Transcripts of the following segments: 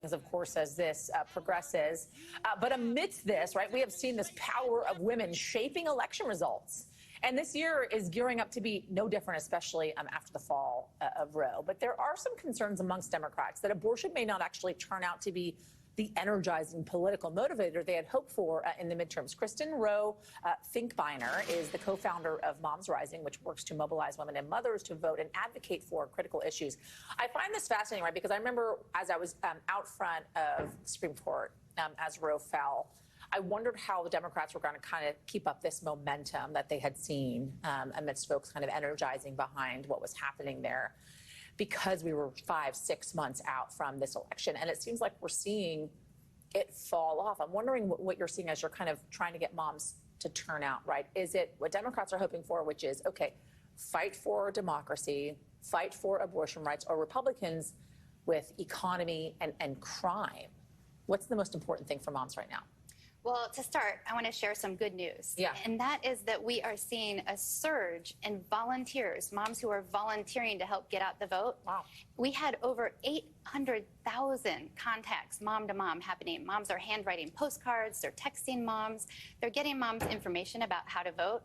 of course, as this progresses. But amidst this, right, we have seen this power of women shaping election results. And this year is gearing up to be no different, especially after the fall of Roe. But there are some concerns amongst Democrats that abortion may not actually turn out to be the energizing political motivator they had hoped for in the midterms. Kristin, Rowe, Finkbeiner is the co-founder of MomsRising, which works to mobilize women and mothers to vote and advocate for critical issues. I find this fascinating, right, because I remember as I was out front of the Supreme Court as Roe fell, I wondered how the Democrats were going to kind of keep up this momentum that they had seen amidst folks kind of energizing behind what was happening there, because we were 5-6 months out from this election. And it seems like we're seeing it fall off. I'm wondering what you're seeing as you're kind of trying to get moms to turn out, right? Is it what Democrats are hoping for, which is, okay, fight for democracy, fight for abortion rights, or Republicans with economy and crime? What's the most important thing for moms right now? Well, to start, I want to share some good news. Yeah. And that is that we are seeing a surge in volunteers, moms who are volunteering to help get out the vote. Wow. We had over 800,000 contacts, mom to mom, happening. Moms are handwriting postcards, they're texting moms, they're getting moms information about how to vote.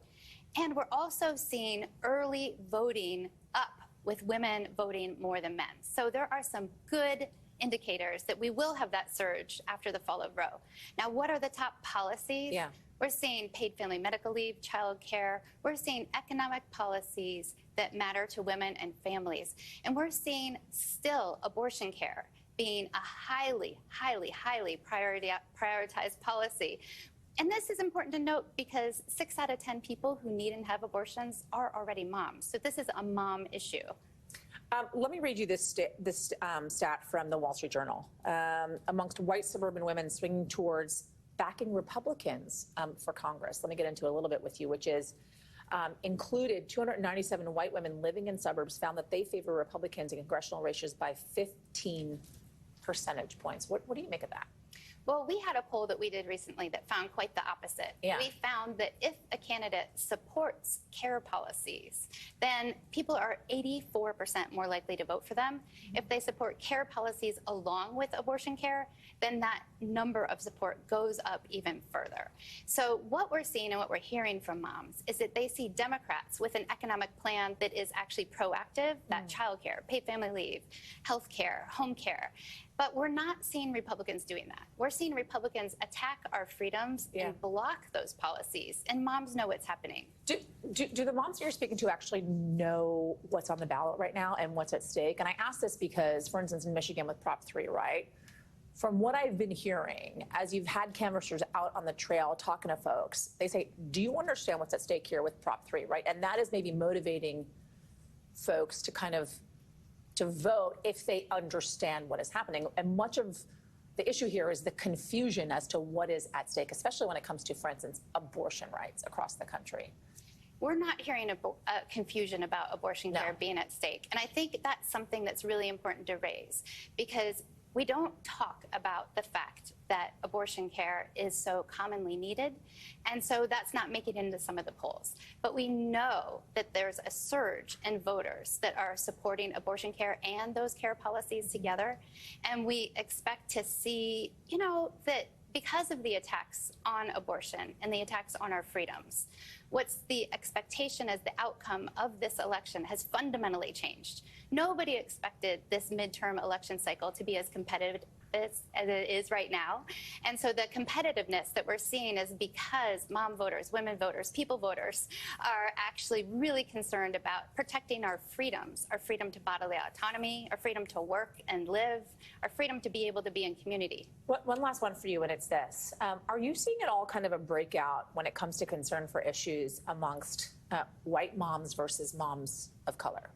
And we're also seeing early voting up, with women voting more than men. So there are some good indicators that we will have that surge after the fall of Roe. Now, what are the top policies? Yeah. We're seeing paid family medical leave, child care. We're seeing economic policies that matter to women and families. And we're seeing still abortion care being a highly, highly, highly prioritized policy. And this is important to note because 6 out of 10 people who need and have abortions are already moms. So this is a mom issue. Let me read you this stat from the Wall Street Journal. Amongst white suburban women swinging towards backing Republicans for Congress, let me get into a little bit with you, which is included 297 white women living in suburbs found that they favor Republicans in congressional races by 15 percentage points. What do you make of that? Well, we had a poll that we did recently that found quite the opposite. Yeah. We found that if a candidate supports care policies, then people are 84% more likely to vote for them. If they support care policies along with abortion care, then that number of support goes up even further. So what we're seeing and what we're hearing from moms is that they see Democrats with an economic plan that is actually proactive, that child care, paid family leave, health care, home care. But we're not seeing Republicans doing that. We're seeing Republicans attack our freedoms and block those policies. And moms know what's happening. Do the moms you're speaking to actually know what's on the ballot right now and what's at stake? And I ask this because, for instance, in Michigan with Prop 3, right? From what I've been hearing, as you've had canvassers out on the trail talking to folks, they say, do you understand what's at stake here with Prop 3, right? And that is maybe motivating folks to kind of to vote if they understand what is happening. And much of the issue here is the confusion as to what is at stake, especially when it comes to, for instance, abortion rights across the country. We're not hearing a confusion about abortion care being at stake. And I think that's something that's really important to raise, because we don't talk about the fact that abortion care is so commonly needed. And so that's not making it into some of the polls. But we know that there's a surge in voters that are supporting abortion care and those care policies together. And we expect to see, you know, that because of the attacks on abortion and the attacks on our freedoms, what's the expectation as the outcome of this election has fundamentally changed. Nobody expected this midterm election cycle to be as competitive as it is right now. And so the competitiveness that we're seeing is because mom voters, women voters, people voters are actually really concerned about protecting our freedoms, our freedom to bodily autonomy, our freedom to work and live, our freedom to be able to be in community. One last one for you, and it's this. Are you seeing at all kind of a breakout when it comes to concern for issues amongst white moms versus moms of color?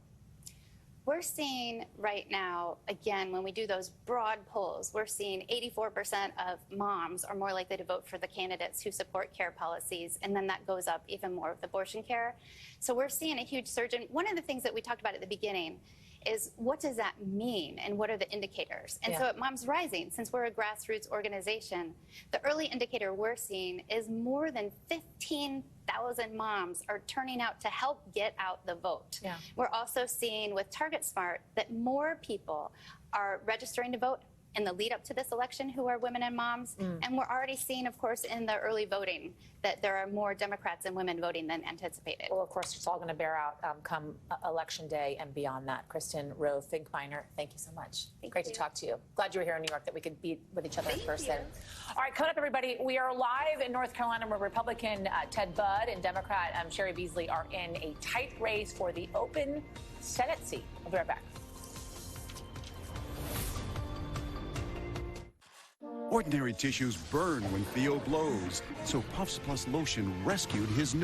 We're seeing right now, again, when we do those broad polls, we're seeing 84% of moms are more likely to vote for the candidates who support care policies, and then that goes up even more with abortion care. So we're seeing a huge surge. And one of the things that we talked about at the beginning is, what does that mean and what are the indicators? And so at MomsRising, since we're a grassroots organization, the early indicator we're seeing is more than 15,000 moms are turning out to help get out the vote. We're also seeing with Target Smart that more people are registering to vote in the lead up to this election who are women and moms. And we're already seeing, of course, in the early voting that there are more Democrats and women voting than anticipated. Well, of course, it's all going to bear out come Election Day and beyond that. Kristin, Rowe, Finkbeiner, thank you so much. Great to talk to you. Glad you were here in New York, that we could be with each other in person. All right, coming up, everybody, we are live in North Carolina where Republican Ted Budd and Democrat Sherry Beasley are in a tight race for the open Senate seat. We'll be right back. Ordinary tissues burn when Theo blows, so Puffs Plus lotion rescued his nose.